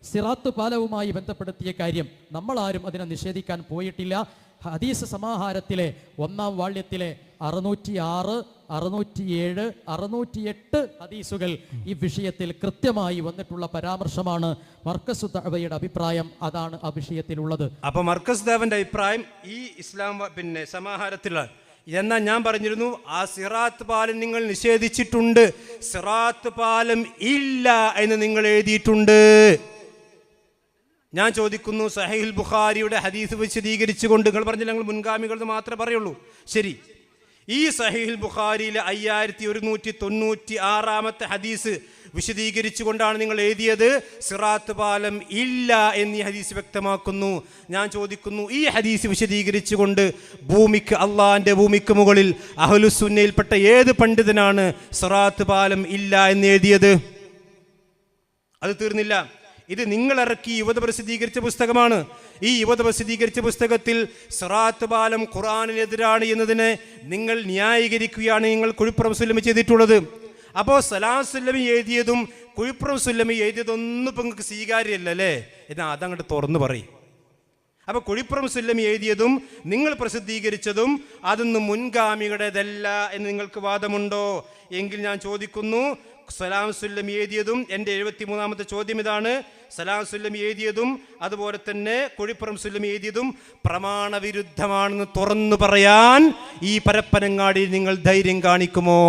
സിറാത്ത് പാലവുമായി ബന്ധപ്പെടുത്തിയ കാര്യം നമ്മളാരും അതിനെ നിഷേധിക്കാൻ പോയിട്ടില്ല. ഹദീസ് സമാഹാരത്തിലെ 1-ാം വാള്യത്തിലെ 606, 607, 608 ഹദീസുകൾ ഈ വിഷയത്തിൽ കൃത്യമായി വന്നിട്ടുള്ള പരാമർശമാണ്. മർക്കസു ദഅവയുടെ അഭിപ്രായം അതാണ് ആ വിഷയത്തിലുള്ളത്. അപ്പൊ മർക്കസ് ദഅവന്റെ അഭിപ്രായം ഈ ഇസ്ലാം സമാഹാരത്തിലാണ്. എന്നാൽ ഞാൻ പറഞ്ഞിരുന്നു, ആ സിറാത്ത് പാലം നിങ്ങൾ നിഷേധിച്ചിട്ടുണ്ട്, സിറാത്ത് പാലം ഇല്ല എന്ന് നിങ്ങൾ എഴുതിയിട്ടുണ്ട്. ഞാൻ ചോദിക്കുന്നു, സഹീഹുൽ ബുഖാരിയുടെ ഹദീസ് വിശദീകരിച്ചുകൊണ്ട് നിങ്ങൾ പറഞ്ഞില്ല ഞങ്ങൾ മുൻഗാമികൾ മാത്രമേ പറയുള്ളൂ. ശരി, ഈ സഹീഹുൽ ബുഖാരിയിലെ 5196 ഹദീസ് വിശദീകരിച്ചുകൊണ്ടാണ് നിങ്ങൾ എഴുതിയത് സിറാത്ത് പാലം ഇല്ല എന്നീ ഹദീസ് വ്യക്തമാക്കുന്നു. ഞാൻ ചോദിക്കുന്നു, ഈ ഹദീസ് വിശദീകരിച്ചുകൊണ്ട് ഭൂമിക്ക്, അള്ളാഹിന്റെ ഭൂമിക്ക് മുകളിൽ അഹ്ലുസുന്നയിൽപ്പെട്ട ഏത് പണ്ഡിതനാണ് സിറാത്ത് പാലം ഇല്ല എന്ന് എഴുതിയത്? അത് തീർന്നില്ല. ഇത് നിങ്ങൾ ഇറക്കി യുവത പ്രസിദ്ധീകരിച്ച പുസ്തകമാണ്. ഈ യുവത പ്രസിദ്ധീകരിച്ച പുസ്തകത്തിൽ സിറാത്ത് പാലം ഖുർആനിനെതിരാണ് എന്നതിനെ നിങ്ങൾ ന്യായീകരിക്കുകയാണ് നിങ്ങൾ കുഴിപ്പുറം സുല്ലമി ചെയ്തിട്ടുള്ളത്. അപ്പോൾ സലാം സുല്ലമി എഴുതിയതും കുഴിപ്പുറം സുല്ലമി എഴുതിയതൊന്നും ഇപ്പം നിങ്ങൾക്ക് സ്വീകാര്യമല്ല അല്ലേ? എന്നാൽ അതങ്ങോട്ട് തുറന്നു പറയും. അപ്പോൾ കുഴിപ്പുറം സുല്ലമി എഴുതിയതും നിങ്ങൾ പ്രസിദ്ധീകരിച്ചതും അതൊന്നും മുൻഗാമികളുടേതല്ല എന്ന് നിങ്ങൾക്ക് വാദമുണ്ടോ? എങ്കിൽ ഞാൻ ചോദിക്കുന്നു, സലാം സുല്ലമി എഴുതിയതും, എൻ്റെ 73ാമത്തെ ചോദ്യം ഇതാണ്, സലാം സുല്ലമി എഴുതിയതും അതുപോലെ തന്നെ കുഴിപ്പുറം സുല്ലമി എഴുതിയതും പ്രമാണവിരുദ്ധമാണെന്ന് തുറന്നു പറയാൻ ഈ പരപ്പനങ്ങാടിയിൽ നിങ്ങൾ ധൈര്യം കാണിക്കുമോ?